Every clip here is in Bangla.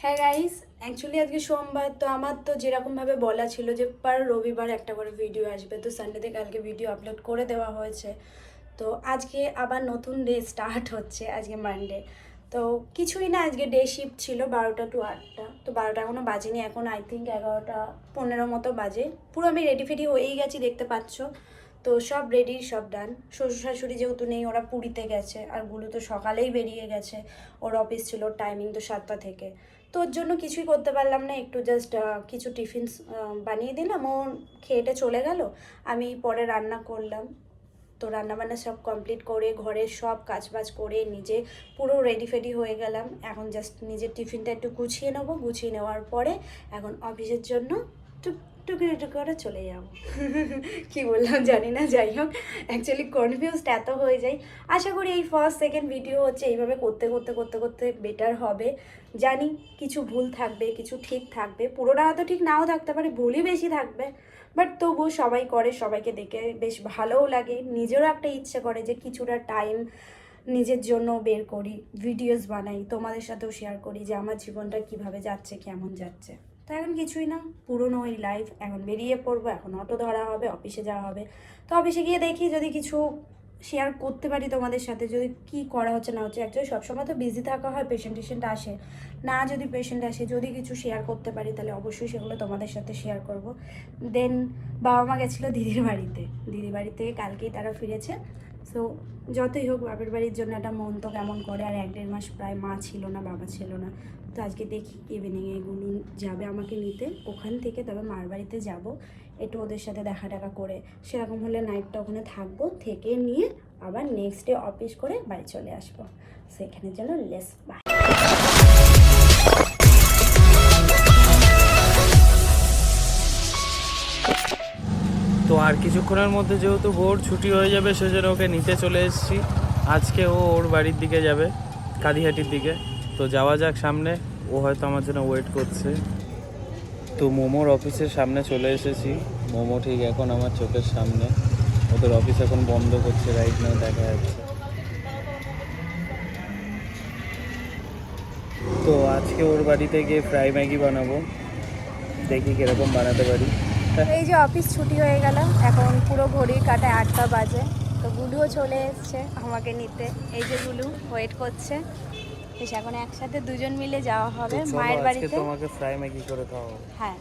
হ্যাঁ গাইস, অ্যাকচুয়ালি আজকে সোমবার, তো আমার তো যেরকমভাবে বলা ছিল যে পার রবিবার একটা করে ভিডিও আসবে, তো সানডেতে কালকে ভিডিও আপলোড করে দেওয়া হয়েছে। তো আজকে আবার নতুন ডে স্টার্ট হচ্ছে, আজকে মানডে। তো কিছুই না, আজকে ডে শিফট ছিল 12টা টু 8টা। তো 12টা এখনও বাজেনি, এখন আই থিঙ্ক 11টা 15 মতো বাজে। পুরো আমি রেডি ফেডি হয়েই গেছি, দেখতে পাচ্ছ। তো সব রেডি, সব ডান। শ্বশুর শাশুড়ি যেহেতু নেই, ওরা পুরীতে গেছে, আর গুলো তো সকালেই বেরিয়ে গেছে। ওর অফিস ছিল, টাইমিং তো 7টা থেকে। তো ওর জন্য কিছুই করতে পারলাম না, একটু জাস্ট কিছু টিফিনস বানিয়ে দিলাম, ও খেয়েটে চলে গেল। আমি পরে রান্না করলাম। তো রান্নাবান্না সব কমপ্লিট করে ঘরের সব কাজবাজ করে নিজে পুরো রেডি ফেডি হয়ে গেলাম। এখন জাস্ট নিজের টিফিনটা একটু গুছিয়ে নেবো, গুছিয়ে নেওয়ার পরে এখন অফিসের জন্য টুকি করে চলে যাবো। কি বললাম জানি না, যাই হোক, অ্যাকচুয়ালি কনফিউজড এত হয়ে যাই। আশা করি এই ফার্স্ট সেকেন্ড ভিডিও হচ্ছে, এইভাবে করতে করতে করতে করতে বেটার হবে। জানি কিছু ভুল থাকবে, কিছু ঠিক থাকবে, পুরোটা হয়তো ঠিক নাও থাকতে পারে, ভুলই বেশি থাকবে। বাট তবুও সবাই করে, সবাইকে দেখে বেশ ভালোও লাগে, নিজেরও একটা ইচ্ছে করে যে কিছুটা টাইম নিজের জন্য বের করি, ভিডিওস বানাই, তোমাদের সাথেও শেয়ার করি যে আমার জীবনটা কিভাবে যাচ্ছে, কেমন যাচ্ছে। তো এখন কিছুই না, পুরনো ওই লাইফ, এখন বেরিয়ে পড়বো, এখন অটো ধরা হবে, অফিসে যাওয়া হবে। তো অফিসে গিয়ে দেখি যদি কিছু শেয়ার করতে পারি তোমাদের সাথে, যদি কি করা হচ্ছে না হচ্ছে। অ্যাকচুয়ালি সবসময় তো বিজি থাকা হয়, পেশেন্ট আসে না, যদি পেশেন্ট আসে, যদি কিছু শেয়ার করতে পারি তাহলে অবশ্যই সেগুলো তোমাদের সাথে শেয়ার করব। দেন বাবা মা গেছিলো দিদির বাড়িতে, দিদির বাড়ি থেকে কালকেই তারা ফিরেছে। সো যতই হোক, বাপের বাড়ির জন্য একটা মন তো কেমন করে, আর 1-1.5 মাস প্রায় মা ছিল না, বাবা ছিল না। তো আজকে দেখি ইভিনিংয়ে এগুলো যাবে আমাকে নিতে ওখান থেকে, তবে মার বাড়িতে যাব, একটু ওদের সাথে দেখা টাকা করে, সেরকম হলে নাইটটা ওখানে থাকবো, থেকে নিয়ে আবার নেক্সট ডে অফিস করে বাড়ি চলে আসবো। সেখানের জন্য লেস বাই। তো আর কিছুক্ষণের মধ্যে যেহেতু ভোর ছুটি হয়ে যাবে, সেজন্য ওকে নিতে চলে এসেছি। আজকে ও ওর বাড়ির দিকে যাবে, কাদিহাটির দিকে। তো যাওয়া যাক সামনে, ও হয়তো আমার জন্য ওয়েট করছে। তো মোমোর অফিসের সামনে চলে এসেছি। মোমো ঠিক এখন আমার চোখের সামনে, ওদের অফিস এখন বন্ধ করছে, রাইট নাও দেখা যাচ্ছে। তো আজকে ওর বাড়িতে গিয়ে ফ্রাই ম্যাগি বানাবো, দেখি কিরকম বানাতে পারি। এই যে অফিস ছুটি হয়ে গেল, এখন পুরো ঘড়ির কাটায় 8টা বাজে। তো গুলুও চলে এসছে আমাকে নিতে, এই যে গুলু ওয়েট করছে। বেশ, এখন একসাথে দুজন মিলে যাওয়া হবে মায়ের বাড়িতে। তোমাকে ফ্রাই ম্যাগি করে খাওয়াবো। হ্যাঁ,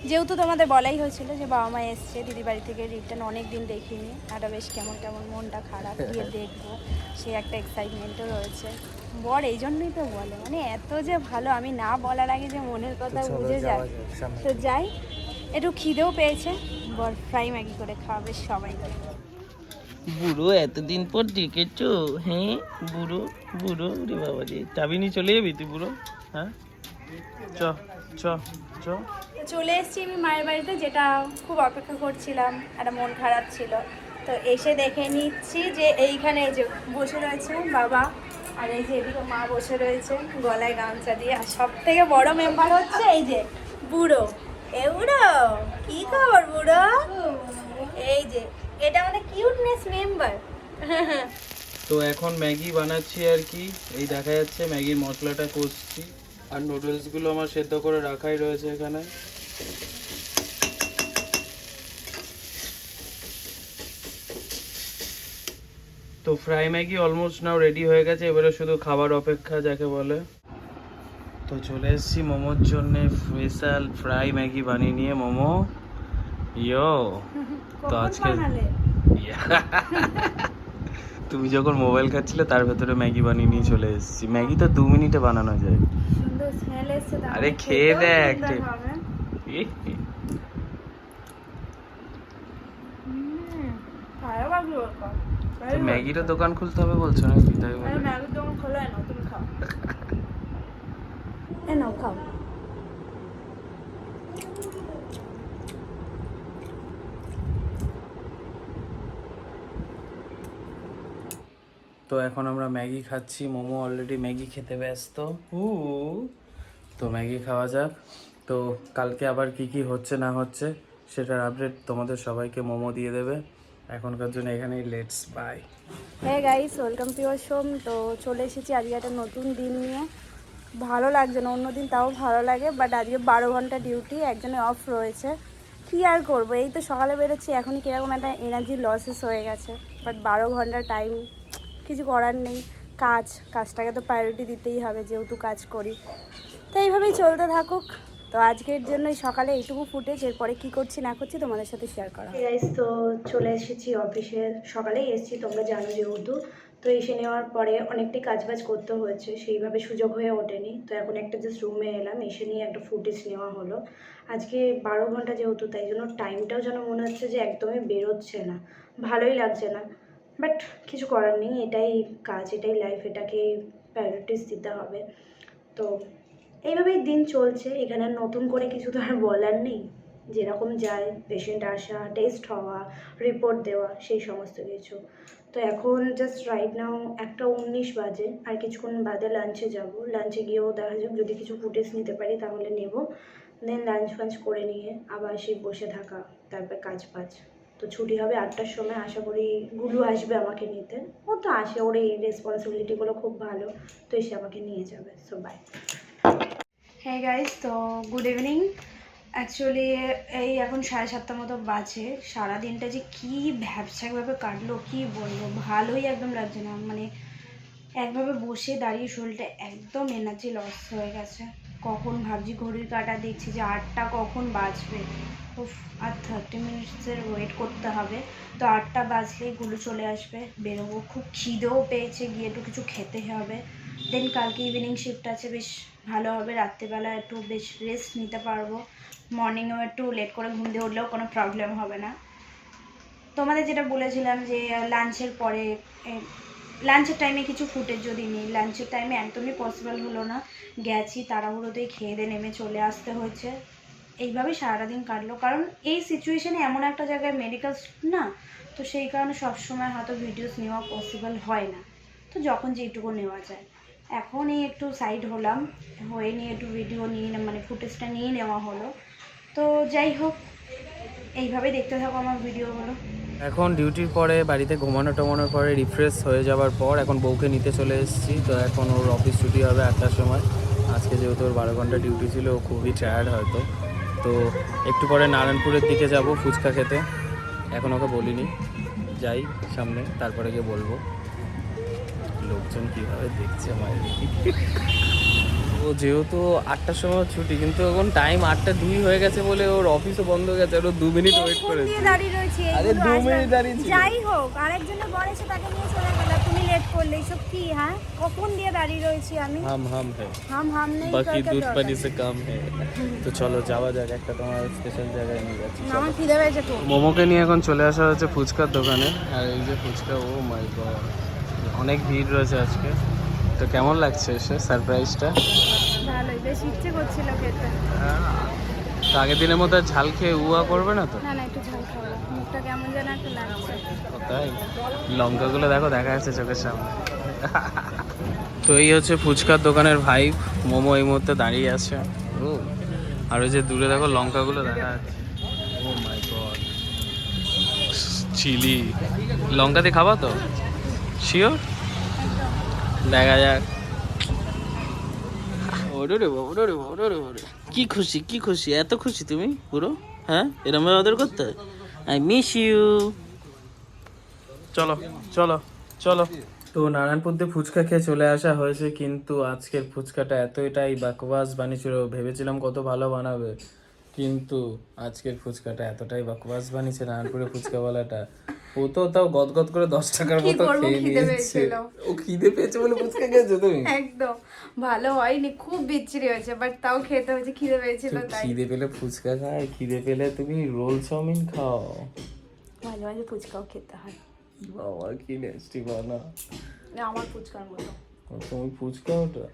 যেহেতু তোমাদের বলাই হয়েছিল যে বাবা মা এসছে দিদি বাড়ি থেকে রিটার্ন, অনেক দিন দেখিনি, একটা বেশ কেমন কেমন মনটা খারাপ, গিয়ে দেখবো, সে একটা এক্সাইটমেন্টও রয়েছে। বর এই জন্যই তো বলে, মানে এত যে ভালো, আমি না বলার আগে যে মনের কথা বুঝে যায়। তো যাই, একটু খিদেও পেয়েছে, বর ফ্রাই ম্যাগি করে খাওয়াবে সবাইকে। বুড়ো এতদিন পর ডেকেছো? হ্যাঁ বুড়ো, বুড়ো রে বাবা রে, চাবি নিয়ে চলে যাবি তুই বুড়ো? হ্যাঁ চ চ চ। চলে এসেছি আমি মায়ের বাড়িতে, যেটা খুব অপেক্ষা করছিলাম, একটা মন খারাপ ছিল। তো এসে দেখে নিচ্ছি যে এইখানে এই যে বসে রয়েছে বাবা, আর এই যে এদিকে মা বসে রয়েছে গলায় গামছা দিয়ে, আর সব থেকে বড় মেম্বার হচ্ছে এই যে বুড়ো। এ বুড়ো, কি খবর বুড়ো? এই যে এটা আমাদের কিউটনেস মেম্বার। তো এখন ম্যাগি বানাচ্ছি আর কি, এই দেখা যাচ্ছে ম্যাগির মশলাটা কষছি, আর নুডলসগুলো আমার সেদ্ধ করে রাখাই রয়েছে এখানে। তো ফ্রাই ম্যাগি অলমোস্ট নাও রেডি হয়ে গেছে, এবারে শুধু খাবার অপেক্ষা যাকে বলে। তো চলে এসেছি মোমোর জন্য স্পেশাল ফ্রাই ম্যাগি বানিয়ে নিয়ে। মোমো ইয়ো। তো আজকে তুমি যখন মোবাইল খাচ্ছিলে তার ভেতরে ম্যাগি বানিয়ে নিয়ে চলে এসেছি। ম্যাগি তো 2 মিনিটে বানানো যায়। সুন্দর স্মেল এসছে, আরে খেয়ে দেখ। তো ম্যাগিরও দোকান খুলতে হবে বলছো নাকি? তাই বলে ম্যাগির দোকান খোলা না, তুমি খাও। এ নাও খাও। তো এখন আমরা ম্যাগি খাচ্ছি, মোমো অলরেডি ম্যাগি খেতে ব্যস্ত। তো ম্যাগি খাওয়া যাক। তো কালকে আবার কি কি হচ্ছে না হচ্ছে সেটার আপডেট তোমাদের সবাইকে মোমো দিয়ে দেবে। এখনকার জন্য এখানেই লেটস বাই। হ্যাঁ গাইস, ওয়েলকাম PiuarSom। তো চলে এসেছি আজকে একটা নতুন দিন নিয়ে। ভালো লাগছে না, অন্যদিন তাও ভালো লাগে, বাট আজকে 12 ঘন্টা ডিউটি, একজনের অফ রয়েছে। কী আর করবো, এই তো সকালে বেরোচ্ছি, এখনই কীরকম একটা এনার্জি লসেস হয়ে গেছে। বাট 12 ঘন্টা টাইম, কিছু করার নেই। কাজটাকে তো প্রায়োরিটি দিতেই হবে, যেহেতু কাজ করি। তো এইভাবেই চলতে থাকুক। তো আজকের জন্য সকালে এইটুকু ফুটেজ, এরপরে কী করছি না করছি তোমাদের সাথে শেয়ার করা। গাইস, তো চলে এসেছি অফিসে, সকালেই এসেছি, তোমরা জানো যেহেতু। তো এসে নেওয়ার পরে অনেকটাই কাজবাজ করতে হয়েছে, সেইভাবে সুযোগ হয়ে ওঠেনি। তো এখন একটা জাস্ট রুমে এলাম, এসে নিয়ে একটা ফুটেজ নেওয়া হলো। আজকে 12 ঘন্টা যেহেতু, তাই জন্য টাইমটাও যেন মনে হচ্ছে যে একদমই বেরোচ্ছে না, ভালোই লাগছে না। বাট কিছু করার নেই, এটাই কাজ, এটাই লাইফ, এটাকেই প্রায়োরিটিস দিতে হবে। তো এইভাবেই দিন চলছে, এখানে নতুন করে কিছু তো আর বলার নেই। যেরকম যায়, পেশেন্ট আসা, টেস্ট হওয়া, রিপোর্ট দেওয়া, সেই সমস্ত কিছু। তো এখন জাস্ট রাইট নাও 1:19 বাজে, আর কিছুক্ষণ বাদে লাঞ্চে যাব। লাঞ্চে গিয়েও দেখা যাক, যদি কিছু ফুটেজ নিতে পারি তাহলে নেব। দেন লাঞ্চ ফাঞ্চ করে নিয়ে আবার সেই বসে থাকা, তারপর কাজ বাজ। তো ছুটি হবে 8টার সময়, আশা করি গুলু আসবে আমাকে নিতে। ও তো আসে, ওর এই রেসপন্সিবিলিটিগুলো খুব ভালো, তো এসে আমাকে নিয়ে যাবে। So bye. হ্যাঁ গাইস, তো গুড ইভিনিং। অ্যাকচুয়ালি এই এখন 7:30 মতো বাজে। সারাদিনটা যে কী ভ্যাবসাকভাবে কাটলো কী বলবো, ভালোই একদম লাগছে না। মানে একভাবে বসে দাঁড়িয়ে শরীরটা একদম এনার্জি লস হয়ে গেছে। কখন ভাবছি ঘড়ির কাঁটা, দেখছি যে 8টা কখন বাজবে। উফ, আর 30 মিনিটসের ওয়েট করতে হবে। তো 8টা বাজলেই গুলো চলে আসবে, বেরোবো। খুব খিদেও পেয়েছে, গিয়ে একটু কিছু খেতে হবে। দেন কালকে ইভিনিং শিফট আছে, বেশ ভালো হবে। রাত্রিবেলা একটু বেশ রেস্ট নিতে পারবো। মর্নিংয়েও একটু লেট করে ঘুম দিয়ে উঠলেও কোনো প্রবলেম হবে না। তোমাদের যেটা বলেছিলাম যে লাঞ্চের পরে, লাঞ্চের টাইমে কিছু ফুটেজ যদি নিই, লাঞ্চের টাইমে একদমই পসিবল হলো না। গেছি তাড়াহুড়োতেই, খেয়ে দিয়ে নেমে চলে আসতে হয়েছে। এইভাবেই সারাদিন কাটলো, কারণ এই সিচুয়েশানে এমন একটা জায়গায় মেডিকেল না, তো সেই কারণে সবসময় হয়তো ভিডিওস নেওয়া পসিবল হয় না। তো যখন যেটুকু নেওয়া যায়, এখন এই একটু সাইড হলাম, হয়ে নিয়ে একটু ভিডিও নিয়ে, মানে ফুটেজটা নিয়ে নেওয়া হলো। তো যাই হোক, এইভাবেই দেখতে থাকো আমার ভিডিওগুলো। এখন ডিউটির পরে বাড়িতে ঘুমানোর পরে রিফ্রেশ হয়ে যাওয়ার পর এখন বউকে নিতে চলে এসেছি। তো এখন ওর অফিস ছুটি হবে 8টার সময়। আজকে যেহেতু ওর 12 ঘন্টা ডিউটি ছিল, ও খুবই টায়ার্ড হয়তো। তো একটু পরে নারায়ণপুরের দিকে যাব ফুচকা খেতে। এখন ওকে বলিনি, যাই সামনে, তারপরে গিয়ে বলবো। লোকজন কীভাবে দেখছে মায়ের। ও যেহেতু 8টার সময় ছুটি, কিন্তু এখন টাইম 8:02 হয়ে গেছে বলে ওর অফিসও বন্ধ হয়ে গেছে। আরো 2 মিনিট ওয়েট করেছি। আরে 2 মিনিট দাঁড়িয়েছি। যাই হোক, আরেকজনের বর এসে তাকে নিয়ে চলে গেল, তুমি লেট করলে। এইসব কি? হ্যাঁ, কখন দিয়ে দাঁড়িয়ে রয়েছি আমি। হাম হে হাম নেই, বাকি দুধ পানি সে কাম হে। তো চলো যাওয়া যাক, একটা তোমার স্পেশাল জায়গায় নিয়ে যাচ্ছি। আমার খিদে পেয়েছে তো। মোমোকে নিয়ে এখন চলে আসা হয়েছে ফুচকার দোকানে। আর এই যে ফুচকা, ও মাই গড, অনেক ভিড় রয়েছে আজকে। তো কেমন লাগছে এসে সারপ্রাইজটা? ভালোই, বেশ ইচ্ছে করছিল খেতে। তো আগের দিনের মতো আর ঝাল খেয়ে উয়া করবে না তো? না না, একটু ঝাল খাবো, মুখটা কেমন যেন একটা লাগছে। তাই লঙ্কাগুলো দেখা যাচ্ছে চোখের সামনে। তো এই হচ্ছে ফুচকার দোকানের ভাইব। মোমো এই মুহূর্তে দাঁড়িয়ে আছে। ও, আর ওই যে দূরে দেখো লঙ্কাগুলো দেখা যাচ্ছে। ও মাই গড, চিলি লঙ্কা দিয়ে খাবা তো? শিওর? দেখা যাক। কি খুশি, কি খুশি, এত খুশি তুমি পুরো? হ্যাঁ, এরম অর্ডার করতে, আই মিস ইউ। চলো চলো চলো। তো নারায়ণপুর দিয়ে ফুচকা খেয়ে চলে আসা হয়েছে, কিন্তু আজকের ফুচকাটা এতটাই বাকওয়াস বানিয়েছিল। ভেবেছিলাম কত ভালো বানাবে, কিন্তু আজকের ফুচকাটা এতটাই বাকওয়াস বানিয়েছে নারায়ণপুরের ফুচকাওয়ালাটা। ও তো তাও গদগদ করে 10 টাকার মতো খেয়ে নিয়েছে। ও খিদে পেয়েছে বলে ফুচকা খেয়েছো তুমি? একদম ভালো হয়নি, খুব বিচ্ছিরি হয়েছে, বাট তাও খেতে হয়েছে, খিদে পেয়েছিল তাই। খিদে পেলে ফুচকা খায়, খিদে পেলে তুমি রোল চাউমিন খাও। মাঝে মাঝে ফুচকাও খেতে হয়। বাবা কি টেস্টি বানা। আমার ফুচকার মতো। তুমি ফুচকা ওটা,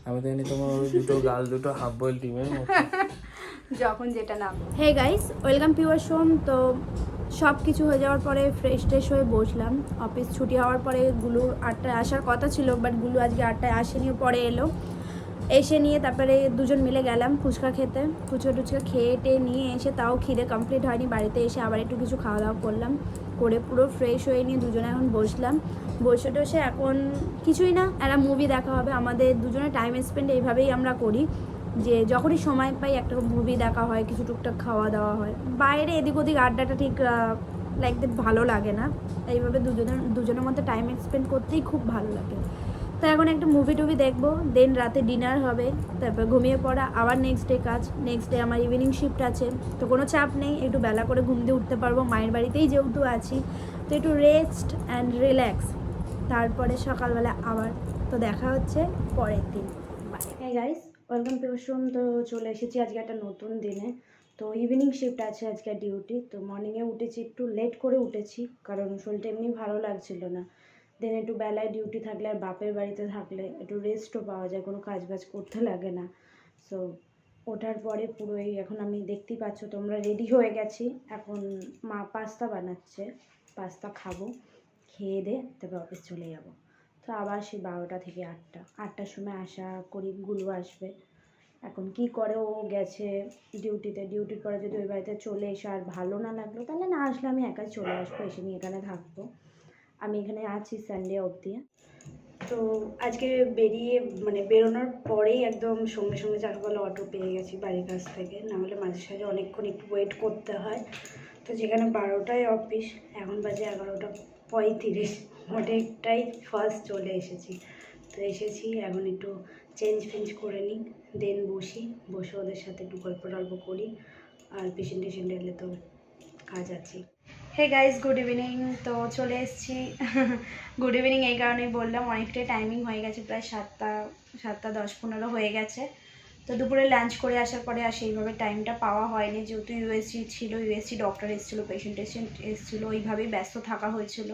আমি তো জানি তোমার ওই দুটো গাল দুটো হাফ বয়েল ডিমের মতো। যখন যেটা নাম। হে গাইস, ওয়েলকাম পিউয়ারসম। তো সব কিছু হয়ে যাওয়ার পরে ফ্রেশ ট্রেশ হয়ে বসলাম। অফিস ছুটি হওয়ার পরে গুলু 8টায় আসার কথা ছিল, বাট গুলু আজকে 8টায় আসেনি, পরে এলো। এসে নিয়ে তারপরে দুজন মিলে গেলাম ফুচকা খেতে। ফুচকা টুচকা খেয়ে টেয়ে নিয়ে এসে তাও খিদে কমপ্লিট হয়নি, বাড়িতে এসে আবার একটু কিছু খাওয়া দাওয়া করলাম, করে পুরো ফ্রেশ হয়ে নিয়ে দুজনে এখন বসলাম। বসে টসে এখন কিছুই না, একটা মুভি দেখা হবে। আমাদের দুজনে টাইম স্পেন্ড এইভাবেই আমরা করি, যে যখনই সময় পাই একটা মুভি দেখা হয়, কিছু টুকটাক খাওয়া দাওয়া হয়। বাইরে এদিক ওদিক আড্ডাটা ঠিক লাইক দ্যাট ভালো লাগে না। এইভাবে দুজনের মধ্যে টাইম স্পেন্ড করতেই খুব ভালো লাগে। তো এখন একটা মুভি টুভি দেখবো, দেন রাতে ডিনার হবে, তারপর ঘুমিয়ে পড়া, আবার নেক্সট ডে কাজ। নেক্সট ডে আমার ইভিনিং শিফট আছে, তো কোনো চাপ নেই, একটু বেলা করে ঘুম দিয়ে উঠতে পারবো, মায়ের বাড়িতেই যেহেতু আছি, তো একটু রেস্ট অ্যান্ড রিল্যাক্স। তারপরে সকালবেলা আবার তো দেখা হচ্ছে পরের দিন। হ্যাঁ গাইস, ওয়েলকাম PiuarSom। তো চলে এসেছি আজকে একটা নতুন দিনে। তো ইভিনিং শিফট আছে আজকে ডিউটি। তো মর্নিংয়ে উঠেছি, একটু লেট করে উঠেছি কারণ শরীরটা এমনি ভালো লাগছিল না। দেন একটু বেলায় ডিউটি থাকলে আর বাপের বাড়িতে থাকলে একটু রেস্টও পাওয়া যায়, কোনো কাজ বাজ করতে লাগে না। সো ওঠার পরে পুরোই এখন আমি দেখতেই পাচ্ছ তোমরা রেডি হয়ে গেছি। এখন মা পাস্তা বানাচ্ছে, পাস্তা খাবো, খেয়ে দে তারপর অফিস চলে যাবো। তো আবার সেই 12টা থেকে 8টার সময় আশা করি গুলো আসবে। এখন কি করে, ও গেছে ডিউটিতে, ডিউটির পরে যদি ওই বাড়িতে চলে এসে আর ভালো না লাগলো তাহলে না আসলে আমি একাই চলে আসবো, এসে নিয়ে এখানে থাকবো। আমি এখানে আছি সানডে অবধি। তো আজকে বেরোনোর পরেই একদম সঙ্গে সঙ্গে যাকে বলে অটো পেয়ে গেছি বাড়ির কাছ থেকে, নাহলে মাঝে সাঝে অনেকক্ষণ একটু ওয়েট করতে হয়। তো যেখানে 12টায় অফিস, এখন বাজে 11:35, অনেকটাই ফার্স্ট চলে এসেছি। তো এসেছি, এখন একটু চেঞ্জ ফেঞ্জ করে নিই, দেন বসে ওদের সাথে একটু গল্প টল্প করি। আর পেশেন্ট টেশেন্ট এলে তো কাজ আছে। Hey guys, good evening. তো চলে এসেছি। গুড ইভিনিং এই কারণেই বললাম, অনেকটাই টাইমিং হয়ে গেছে, প্রায় 7টা 10-15 হয়ে গেছে। তো দুপুরে লাঞ্চ করে আসার পরে আর সেইভাবে টাইমটা পাওয়া হয়নি, যেহেতু ইউএসজি ছিল, ইউএসজি ডক্টর এসেছিলো, পেশেন্ট এসেছিলো, ওইভাবেই ব্যস্ত থাকা হয়েছিল।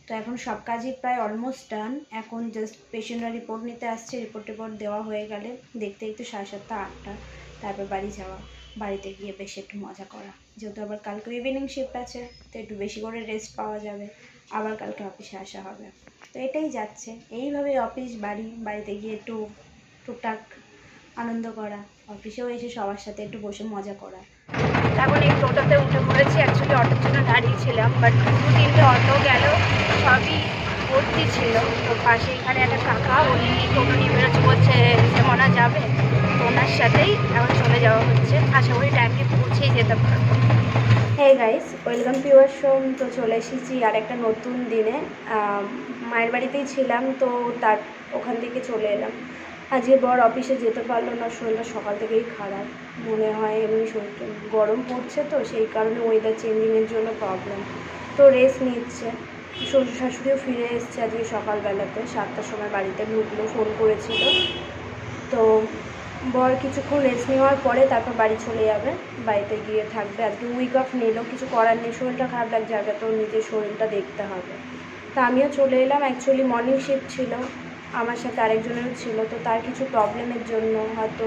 তো এখন সব কাজই প্রায় অলমোস্ট ডান। এখন জাস্ট পেশেন্টরা রিপোর্ট নিতে আসছে, রিপোর্ট দেওয়া হয়ে গেলে দেখতে 7:30 8টা, তারপর বাড়ি যাওয়া, বাড়িতে গিয়ে বেশি একটু মজা করা, যেহেতু আবার কালকে ইভিনিং শিফট আছে, তো একটু বেশি করে রেস্ট পাওয়া যাবে, আবার কালকে অফিসে আসা হবে। তো এটাই যাচ্ছে, এইভাবে অফিস বাড়িতে গিয়ে একটু টুকটাক আনন্দ করা, অফিসেও এসে সবার সাথে একটু বসে মজা করা। এখন এই টোটোতে উঠে পড়েছি, অ্যাকচুয়ালি অটোর জন্য দাঁড়িয়েছিলাম, বাট 2-3টে অটো গেল, সবই ভর্তি ছিল। তো পাশে এখানে একটা কাকা, উনি টোটো নিয়ে বেরোচ্ছে, বলছে মনে যাবে, তো ওনার সাথেই এখন চলে যাওয়া হচ্ছে, আশা করি টাইমে পৌঁছেই যেতে পারবো। হ্যাঁ গাইস, ওয়েলকাম PiuarSom। তো চলে এসেছি আর একটা নতুন দিনে। মায়ের বাড়িতেই ছিলাম, তো তার ওখান থেকে চলে এলাম। আজকে বর অফিসে যেতে পারলো না, শরীরটা সকাল থেকেই খারাপ, মনে হয় এমনি শরীরটা গরম পড়ছে, তো সেই কারণে ওয়েদার চেঞ্জিংয়ের জন্য প্রবলেম, তো রেস্ট নিচ্ছে। শ্বশুর শাশুড়িও ফিরে এসছে আজকে সকালবেলাতে, 7টার সময় বাড়িতে ঢুকলো, ফোন করেছিল। তো বর কিছুক্ষণ রেস্ট নেওয়ার পরে তারপর বাড়ি চলে যাবে, বাড়িতে গিয়ে থাকবে। আজকে উইক অফ নিল, কিছু করার নেই, শরীরটা খারাপ লাগছে, আগে তো নিজের শরীরটা দেখতে হবে। তা আমিও চলে এলাম। অ্যাকচুয়ালি মর্নিং শিফট ছিল, আমার সাথে আরেকজনেরও ছিল, তো তার কিছু প্রবলেমের জন্য, হয়তো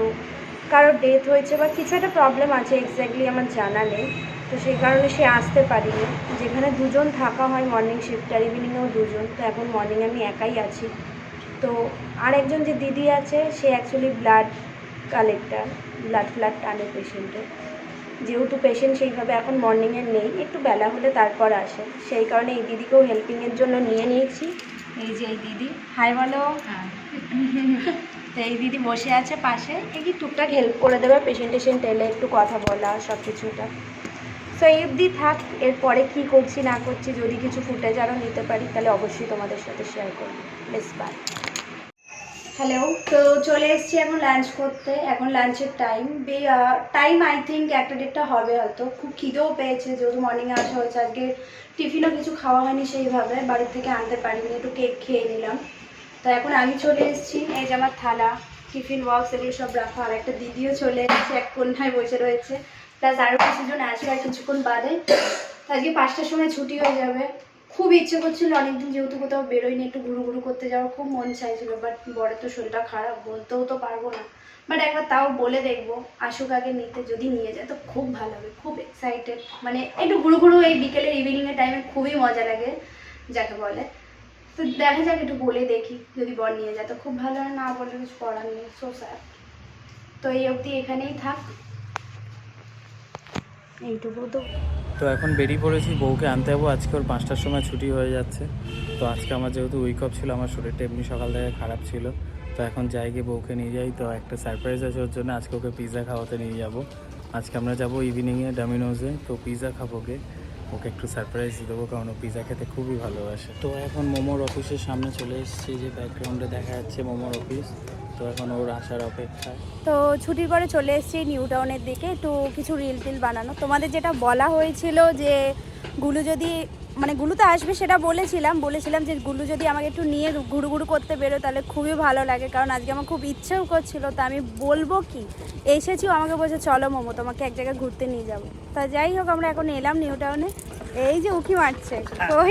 কারোর ডেথ হয়েছে বা কিছু একটা প্রবলেম আছে, এক্স্যাক্টলি আমার জানা নেই, তো সেই কারণে সে আসতে পারিনি। যেখানে দুজন থাকা হয় মর্নিং শিফট আর ইভিনিংয়েও দুজন, তো এখন মর্নিংয়ে আমি একাই আছি। তো আরেকজন যে দিদি আছে, সে অ্যাকচুয়ালি ব্লাড কালেক্টার, ব্লাড টানে পেশেন্টের, যেহেতু পেশেন্ট সেইভাবে এখন মর্নিংয়ে নেই, একটু বেলা হলে তারপর আসে, সেই কারণে এই দিদিকেও হেল্পিংয়ের জন্য নিয়ে নিয়েছি। এই যে এই দিদি, হাই বলো। তো এই দিদি বসে আছে পাশে, এই কি টুকটাক হেল্প করে দেবে, পেশেন্ট এলে একটু কথা বলা, সব কিছুটা। সো এই অবধি থাক, এরপরে কী করছি না করছি, যদি কিছু ফুটেজ আরও নিতে পারি তাহলে অবশ্যই তোমাদের সাথে শেয়ার করবো। বেশ, বাই। হ্যালো, তো চলে এসেছি এখন লাঞ্চ করতে। এখন লাঞ্চের টাইম আই থিঙ্ক 1টা 1:30 হবে হয়তো। খুব খিদেও পেয়েছে, যেহেতু মর্নিংয়ে আসা হয়েছে, আজকে টিফিনও কিছু খাওয়া হয়নি সেইভাবে, বাড়ির থেকে আনতে পারিনি, একটু কেক খেয়ে নিলাম। তো এখন আমি চলে এসেছি, এই যে আমার থালা, টিফিন বক্স, এগুলো সব রাখা। আর একটা দিদিও চলে এসেছে, এক কোণায় বসে রয়েছে, প্লাস আরও কিছুজন আসবে আর কিছুক্ষণ বাদে। আজকে 5টার সময় ছুটি হয়ে যাবে। খুব ইচ্ছে করছিল অনেকদিন, যেহেতু কোথাও বেরোয়নি, একটু ঘুরু করতে যাওয়ার খুব মন চাইছিল, বাট বরের তো শরীরটা খারাপ, বলতেও তো পারবো না। বাট একবার তাও বলে দেখবো, আসুক আগে নিতে, যদি নিয়ে যায় তো খুব ভালো হবে, খুব এক্সাইটেড। মানে একটু ঘুরু এই বিকেলের ইভিনিংয়ের টাইমে খুবই মজা লাগে যাকে বলে। তো দেখা যাক, একটু বলে দেখি, যদি বর নিয়ে যায় তো খুব ভালো, আর না বলে কিছু করার নেই। So sad. তো এই অবধি এখানেই থাক, এইটুকু তো। তো এখন বেরিয়ে পড়েছি, বউকে আনতে যাবো। আজকে ওর 5টার সময় ছুটি হয়ে যাচ্ছে। তো আজকে আমার যেহেতু উইক অফ ছিল, আমার শরীরটা এমনি সকাল থেকে খারাপ ছিল, তো এখন যাই গিয়ে বউকে নিয়ে যাই। তো একটা সারপ্রাইজ আছে ওর জন্য, আজকে ওকে পিৎজা খাওয়াতে নিয়ে যাব। আজকে আমরা যাবো ইভিনিংয়ে ডমিনোজে, তো পিৎজা খাবো, ওকে একটু সারপ্রাইজ দেবো, কারণ ও পিৎজা খেতে খুবই ভালোবাসে। তো এখন মোমোর অফিসের সামনে চলে এসেছি, যে ব্যাকগ্রাউন্ডে দেখা যাচ্ছে মোমোর অফিস। তো এখন ওর আসার অপেক্ষায়। তো ছুটির পরে চলে এসেছি নিউ টাউনের দিকে, একটু কিছু রিল টিল বানানো। তোমাদের যেটা বলা হয়েছিল যে গুলু যদি, মানে গুলু তো আসবে সেটা বলেছিলাম যে গুলু যদি আমাকে একটু নিয়ে ঘুরু ঘুরু করতে বেরো তাহলে খুবই ভালো লাগে, কারণ আজকে আমার খুব ইচ্ছেও করছিল। তো আমি বলবো কি, এসেছিও, আমাকে বলছে চলো মোমো তোমাকে এক জায়গায় ঘুরতে নিয়ে যাবো। তা যাই হোক, আমরা এখন এলাম নিউ টাউনে। এই যে উকি মারছে, ওই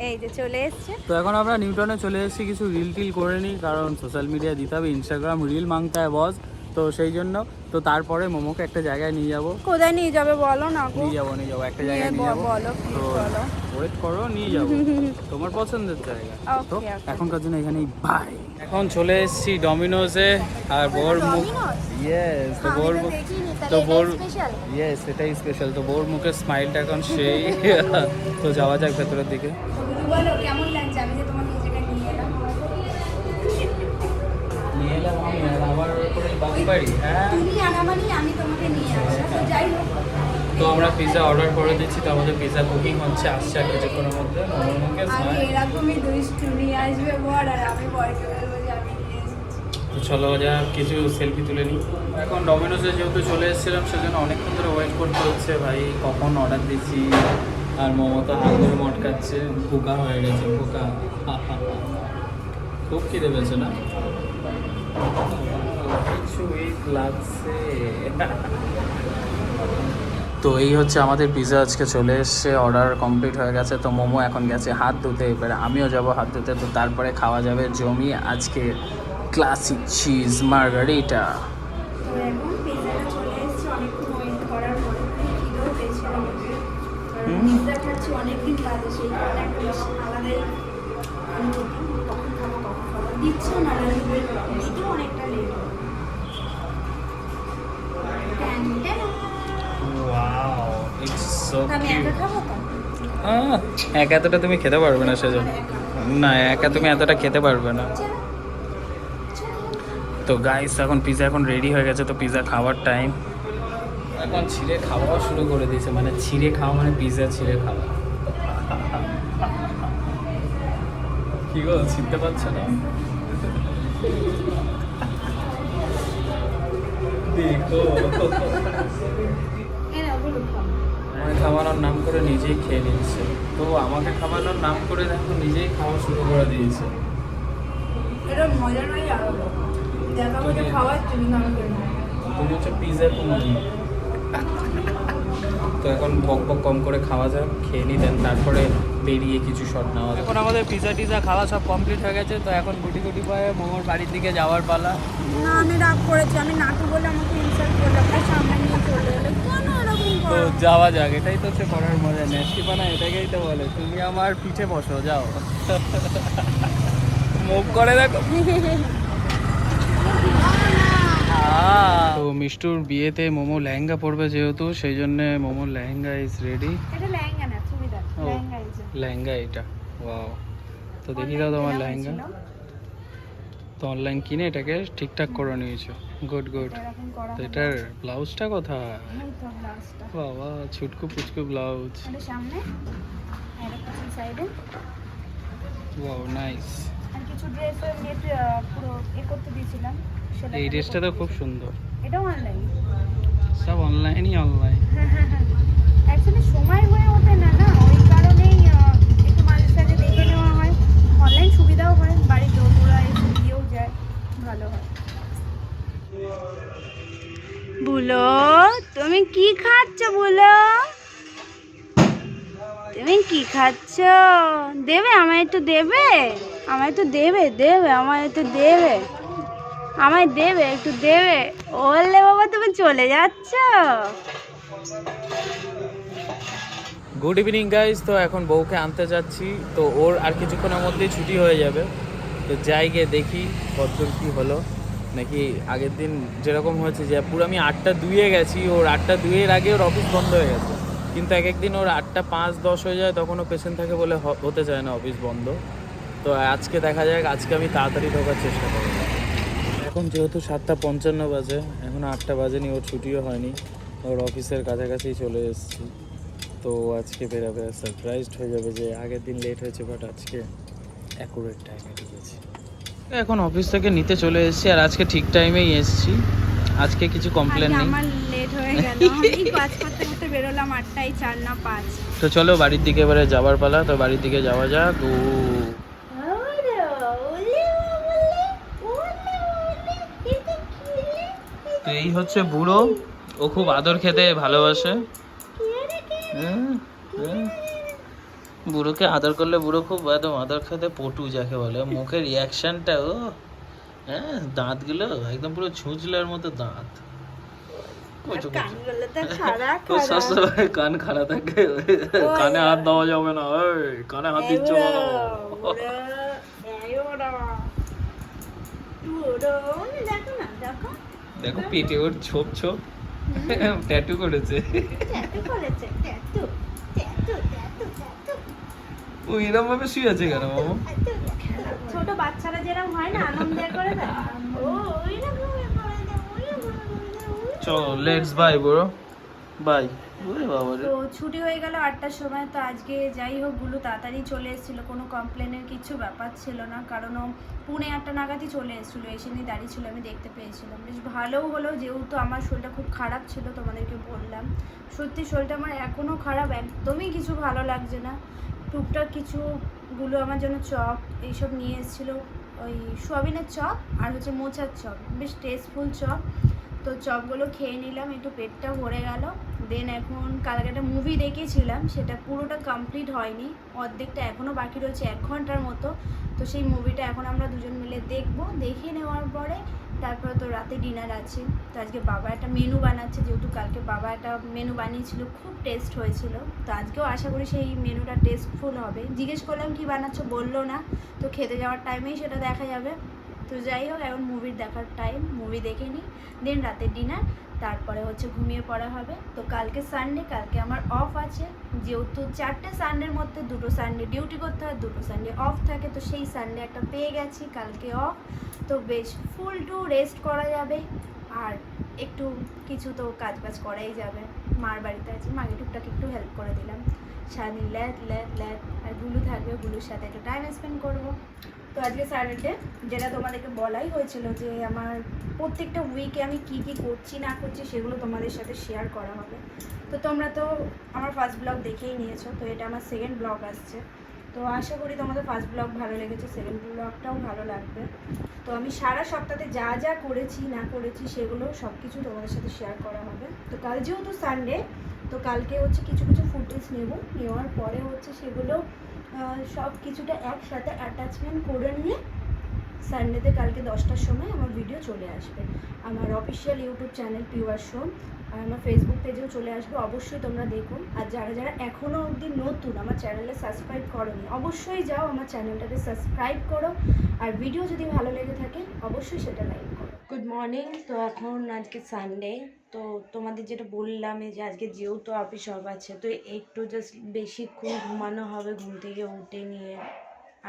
এই যে চলে এসছে। তো এখন আমরা নিউটনে চলে এসেছি, কিছু রিল টিল করে নিই, কারণ সোশ্যাল মিডিয়া দিতে হবে, ইনস্টাগ্রাম রিল মাংতা হয় বস। তো সেই জন্য তো তারপরে মোমোকে একটা জায়গায় নিয়ে যাবো। কোথায় নিয়ে যাবে বলো না? নিয়ে যাবো একটা জায়গায় নিয়ে যাবো। বলো তো ওয়েট করো, নিয়ে যাবো তোমার পছন্দের জায়গা। তো এখনকার জন্য এখানেই বাই। এখন চলে এসেছি ডমিনোজে, আর বোর মুখ, ইয়েস, তো বোর ইয়েস, এটাই স্পেশাল। তো বোর মুখের স্মাইলটা এখন সেই। তো যাওয়া যাক ভেতরের দিকে। বলো কেমন লাগছে আমি যে তোমাকে এই জায়গায় নিয়ে এলাম? নিয়ে এলাম আমি, আর আমার উপরে বাকি বাড়ি। হ্যাঁ, তুমি আনা মানে আমি তোমাকে নিয়ে আসা। তো যাই হোক, তো আমরা পিৎজা অর্ডার করে দিচ্ছি। তো আমাদের পিৎজা বুকিং হচ্ছে, আসছে আর কিছুক্ষণের মধ্যে। মোমোর মুখে আমি এরকমই দুষ্টু, নিয়ে আসবে বর আর আমি বরকে বলবো যে আমি নিয়ে এসেছি। তো চলো যা কিছু সেলফি তুলে নিই। এখন ডমিনোসে যেহেতু চলে এসেছিলাম, সেজন্য অনেকক্ষণ ধরে ওয়েট করতে হচ্ছে। ভাই কখন অর্ডার দিচ্ছি, আর মোমো তো হাত ধরে মটকাচ্ছে, পোকা হয়ে গেছে, পোকা। খুব খিদে পেয়েছে না, কিছুই লাগছে। তো এই হচ্ছে আমাদের পিৎজা আজকে চলে এসছে, অর্ডার কমপ্লিট হয়ে গেছে। তো মোমো এখন গেছে হাত ধুতে, এবারে আমিও যাব হাত ধুতে। তো তারপরে খাওয়া যাবে জমিয়ে আজকে ক্লাসিক চিজ মার্গারিটা। তো এখন পিৎজাটা চলে এসেছে, অনেকক্ষণ ওয়েট করার পরে খিদেও পেয়েছিল আমাকে। পিৎজা খাচ্ছি অনেকদিন বাদে, সেই কারণে একটা আলাদাই অনুভূতি। কখন খাবো দিচ্ছেও না, দিতেও অনেকটা লেট। ওয়াও, ইটস সো আমি কিউট। একা খাবো তো? একা এতটা তুমি খেতে পারবে না, সেজন্য না, একা তুমি এতটা খেতে পারবে না। তো গাইস এখন পিৎজা এখন রেডি হয়ে গেছে, তো পিৎজা খাওয়ার টাইম। এখন ছিঁড়ে খাওয়া শুরু করে দিয়েছে, মানে ছিঁড়ে খাওয়া মানে পিৎজা ছিঁড়ে খাওয়া। কি গো, ছিঁড়তে পারছো না? দেখো, আমাকে খাওয়ানোর নাম করে নিজেই খেয়ে নিচ্ছে। তো আমাকে খাওয়ানোর নাম করে দেখো নিজেই খাওয়া শুরু করে দিয়েছে। এটা মজা নয়, আরো দেখাবো যে খাওয়াচ্ছি না আমি। তুমি হচ্ছে পিৎজা কুমারী। তো এখন বক বক কম করে খাওয়া যাক, খেয়ে নি, দেন তারপরে বেরিয়ে কিছু শট নেওয়া যায়। এখন আমাদের পিৎজা টিজা খাওয়া সব কমপ্লিট হয়ে গেছে। তো এখন গুটি গুটি পায়ে মোমোর বাড়ির দিকে যাওয়ার পালা। না, আমি রাগ করেছি, আমি নাটু বলে আমাকে ইনসাল্ট করলে, আপনার সামনে নিয়ে চলে এলো, কেন এরকম তো করো? যাওয়া যাক, এটাই তো হচ্ছে করার মজা, নেস্টিপানা এটাকেই তো বলে। তুমি আমার পিঠে বসো, যাও। মুখ করে দেখো। তো মিষ্টুর বিয়েতে মোমো লেহেঙ্গা পরবে, যেহেতু সেই জন্য মোমোর লেহেঙ্গা ইজ রেডি। এটা লেহেঙ্গা না, চুড়িদার। লেহেঙ্গা এই যে লেহেঙ্গা এটা, ওয়াও। তো দেখি দাও তোমার লেহেঙ্গা। তো অনলাইন কিনে এটাকে ঠিকঠাক করে নিয়েছো, গুড গুড। এরকম করা তো এটার ব্লাউজটা কোথায়? এই তো ব্লাউজটা বাবা, ছুটকু পুচকু ব্লাউজ, এটা সামনে আর একটা সাইডে। Wow, nice. আর কিছু ড্রেস নেট পুরো করতে দিয়েছিলাম, সেটা এই ড্রেসটা তো খুব সুন্দর। এটাও অনলাইন, সব অনলাইনই অনলাইন। অ্যাকচুয়ালি সময় হয়ে ওঠে না, ওই কারণেই একটু মাঝে সাঝে দেখে নেওয়া হয়। অনলাইন সুবিধাও হয়, বাড়ির লোকরা এসে দিয়েও যায়, ভালো হয়। বুলো, তুমি কি খাচ্ছ? বুলো, তুমি কি খাচ্ছ? দেবে আমায় একটু, দেবে আমায় একটু, দেবে আমায় একটু, আমায় দেবে একটু, দেবে। ওলে বাবা, তুমি চলে যাচ্ছ? Good evening guys. তো এখন বউকে আনতে যাচ্ছি, তো ওর আর কিছুক্ষণের মধ্যেই ছুটি হয়ে যাবে। তো যাই গিয়ে দেখি কতদূর কী হলো, নাকি আগের দিন যেরকম হয়েছে যে পুরো আমি 8:02 গেছি, ওর 8:02 আগে ওর অফিস বন্ধ হয়ে গেছে। কিন্তু এক একদিন ওর 8:05-10 হয়ে যায়, তখন ও পেশেন্ট থাকে বলে হতে চায় না অফিস বন্ধ। তো আজকে দেখা যাক, আজকে আমি তাড়াতাড়ি ঢোকার চেষ্টা করব। এখন যেহেতু 7:55 বাজে, এখনও 8টা বাজেনি, ওর ছুটিও হয়নি, ওর অফিসের কাছাকাছি চলে এসেছি। তো আজকে বেরাবে, সারপ্রাইজড হয়ে যাবে যে আগের দিন লেট হয়েছে, বাট আজকে অ্যাকুরেট টাইমে ঢুকেছি। এখন অফিস থেকে নিতে চলে এসেছি, আর আজকে ঠিক টাইমেই এসেছি, আজকে কিছু কমপ্লেন নেই। আমার লেট হয়ে গেল, আমি কাজ করতে করতে বেরোলাম 8টায় 4 না 5। তো চলো বাড়ির দিকে এবারে যাবার পালা, তো বাড়ির দিকে যাওয়া যাক। তো এই হচ্ছে বুড়ো, ও খুব আদর খেতে ভালোবাসে। বুড়োকে আদর করলে বুড়ো খুব একদম আদর খেতে পটু যাকে বলে, মুখের রিয়াকশনটা, ও হ্যাঁ, দাঁতগুলো একদম পুরো ছুঁচলার মতো দাঁত। ও সবসময় কান খাড়া থাকে, কানে হাত দেওয়া যাবে না, কানে হাত দিচ্ছ বলো। দেখো পেটে ওর ছোপ ছোপ ট্যাটু করেছে। ও এরকম ভাবে শুয়ে আছে কেন মামা? ছোট বাচ্চারা যেরকম হয় না, আনন্দে করে দেয়, ও ওইরকম করে দেয়। চলো লেটস বাই ব্রো, বাই। ওরে বাবা রে, তো ছুটি হয়ে গেল 8টার সময়। তো আজকে যাই হোক গুলো তাড়াতাড়ি চলে এসেছিলো, কোনো কমপ্লেনের কিছু ব্যাপার ছিল না, কারণ ও 8:45 নাগাদই চলে এসেছিলো, এসে নিয়ে দাঁড়িয়ে ছিল, আমি দেখতে পেয়েছিলাম। বেশ ভালোও হলো, যেহেতু আমার শরীরটা খুব খারাপ ছিল, তোমাদেরকে বললাম। সত্যি শরীরটা আমার এখনও খারাপ, একদমই কিছু ভালো লাগছে না। টুকটাক কিছুগুলো আমার জন্য চপ এইসব নিয়ে এসেছিলো, ওই সোয়াবিনের চপ আর হচ্ছে মোচার চপ, বেশ টেস্টফুল চপ। তো চপগুলো খেয়ে নিলাম, একটু পেটটা ভরে গেল। দেন এখন কালকে একটা মুভি দেখেছিলাম, সেটা পুরোটা কমপ্লিট হয়নি, অর্ধেকটা এখনও বাকি রয়েছে 1 ঘন্টার মতো। তো সেই মুভিটা এখন আমরা দুজন মিলে দেখব, দেখে নেওয়ার পরে তারপরে তো রাতে ডিনার আছে। তো আজকে বাবা একটা মেনু বানাচ্ছে, যেহেতু কালকে বাবা একটা মেনু বানিয়েছিল, খুব টেস্ট হয়েছিল। তো আজকেও আশা করি সেই মেনুটা টেস্টফুল হবে। জিজ্ঞেস করলাম কী বানাচ্ছ, বললো না, তো খেতে যাওয়ার টাইমেই সেটা দেখা যাবে। তো যাই হোক, এখন মুভির দেখার টাইম, মুভি দেখে নিই, দেন রাতের ডিনার, তারপরে হচ্ছে ঘুমিয়ে পড়া হবে। তো কালকে সানডে, কালকে আমার অফ আছে, যেহেতু 4টে সানডের মধ্যে 2টো সানডে ডিউটি করতে হয়, 2টো সানডে অফ থাকে। তো সেই সানডে একটা পেয়ে গেছি, কালকে অফ। তো বেশ ফুল টু রেস্ট করা যাবে, আর একটু কিছু তো কাজ বাজ করাই যাবে। মার বাড়িতে আছি, মাকে টুকটাক একটু হেল্প করে দিলাম, সারাদিন ল্যাদ ল্যাদ ল্যাদ। আর গুলু থাকবে, গুলুর সাথে একটু টাইম স্পেন্ড করবো। তো আজকে স্যাটারডে, যেটা তোমাদেরকে বলাই হয়েছিল যে আমার প্রত্যেকটা উইকে আমি কী কী করছি না করছি সেগুলো তোমাদের সাথে শেয়ার করা হবে। তো তোমরা তো আমার ফার্স্ট ব্লগ দেখেই নিয়েছো, তো এটা আমার সেকেন্ড ব্লগ আসছে। তো আশা করি তোমাদের ফার্স্ট ব্লগ ভালো লেগেছে, সেকেন্ড ব্লগটাও ভালো লাগবে। তো আমি সারা সপ্তাহে যা যা করেছি না করেছি সেগুলো সব কিছু তোমাদের সাথে শেয়ার করা হবে। তো কাল যেহেতু সানডে, তো কালকে হচ্ছে কিছু কিছু ফুটেজ নেওয়ার পরে হচ্ছে সেগুলো সব কিছুটা একসাথে অ্যাটাচমেন্ট করে নিয়ে সানডেতে কালকে 10টার সময় আমার ভিডিও চলে আসবে আমার অফিসিয়াল ইউটিউব চ্যানেল PiuarSom, আর আমার ফেসবুক পেজেও চলে আসবে। অবশ্যই তোমরা দেখো, আর যারা যারা এখনও অবধি নতুন আমার চ্যানেলে সাবস্ক্রাইব করোনি, অবশ্যই যাও আমার চ্যানেলটাতে সাবস্ক্রাইব করো, আর ভিডিও যদি ভালো লেগে থাকে অবশ্যই সেটা লাইক করো। Good morning. তো এখন আজকে সানডে, তো তোমাদের যেটা বললাম যে আজকে যেহেতু অফিস অফ আছে, তো একটু জাস্ট বেশিক্ষণ ঘুমানো হবে, ঘুম থেকে উঠে নিয়ে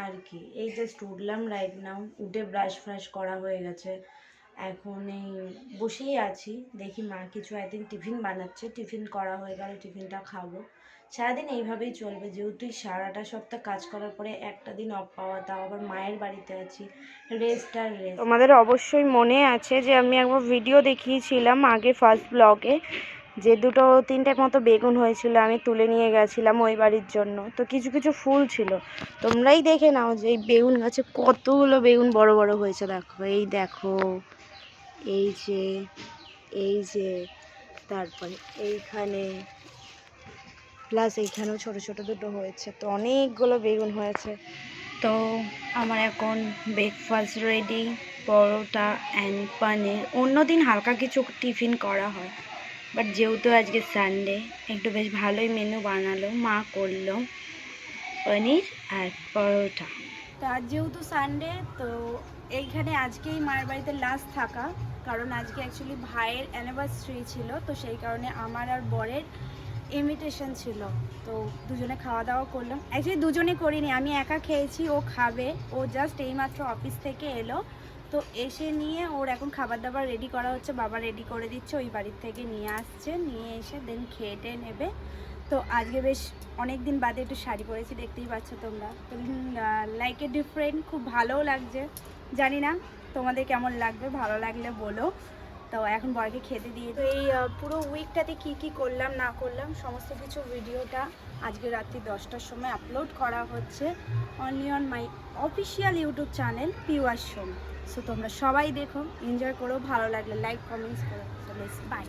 আর কি। এই জাস্ট উঠলাম রাইট নাও, উঠে ব্রাশ ফ্রাশ করা হয়ে গেছে, এখন এই বসেই আছি। দেখি মা কিছু আই থিঙ্ক টিফিন বানাচ্ছে, টিফিন করা হয়ে গেলে টিফিনটা খাবো। সারাদিন এইভাবেই চলবে, যেহেতু সারাটা সপ্তাহ কাজ করার পরে একটা দিন অফ পাওয়া, তাও আবার মায়ের বাড়িতে আছি, রেস্ট আর রেস্ট। তোমাদের অবশ্যই মনে আছে যে আমি একবার ভিডিও দেখিয়েছিলাম আগে ফার্স্ট ব্লগে, যে 2-3টে মতো বেগুন হয়েছিল, আমি তুলে নিয়ে গেছিলাম ওই বাড়ির জন্য। তো কিছু কিছু ফুল ছিল, তোমরাই দেখে নাও যে এই বেগুন গাছে কতগুলো বেগুন বড় বড় হয়েছে। দেখো, এই দেখো, এই যে, এই যে, তারপরে এইখানে, প্লাস এইখানেও ছোট ছোট দুটো হয়েছে, তো অনেকগুলো বেগুন হয়েছে। তো আমার এখন ব্রেকফাস্ট রেডি, পরোটা অ্যান্ড পানির। অন্যদিন হালকা কিছু টিফিন করা হয়, বাট যেহেতু আজকে সানডে একটু বেশ ভালোই মেনু বানালো, মা করলো পনির আর পরোটা। তো আজ যেহেতু সানডে, তো এইখানে আজকেই মায়ের বাড়িতে লাস্ট থাকা, কারণ আজকে অ্যাকচুয়ালি ভাইয়ের অ্যানিভার্সারি ছিল, তো সেই কারণে আমার আর বরের ইনভিটেশন ছিল। তো দুজনে খাওয়া দাওয়া করলাম, অ্যাকচুয়ালি দুজনে করিনি, আমি একা খেয়েছি, ও খাবে। ও জাস্ট এইমাত্র অফিস থেকে এলো, তো এসে নিয়ে ওর এখন খাবার দাবার রেডি করা হচ্ছে, বাবা রেডি করে দিচ্ছে, ওই বাড়ির থেকে নিয়ে আসছে, নিয়ে এসে দেন খেয়ে টেয়ে নেবে। তো আজকে বেশ অনেক দিন বাদে একটু শাড়ি পরেছি, দেখতেই পাচ্ছ তোমরা, তো লাইক এ ডিফারেন্ট, খুব ভালোও লাগছে। জানি না তোমাদের কেমন লাগবে, ভালো লাগলে বলো। তো এখন বরকে খেতে দিয়ে, তো এই পুরো উইকটাতে কি কি করলাম না করলাম সমস্ত কিছু ভিডিওটা আজকে রাত্রি 10টার সময় আপলোড করা হচ্ছে only on my official YouTube channel PiuarSom। So তোমরা সবাই দেখো, এনজয় করো, ভালো লাগলে লাইক কমেন্টস করো। So let's by.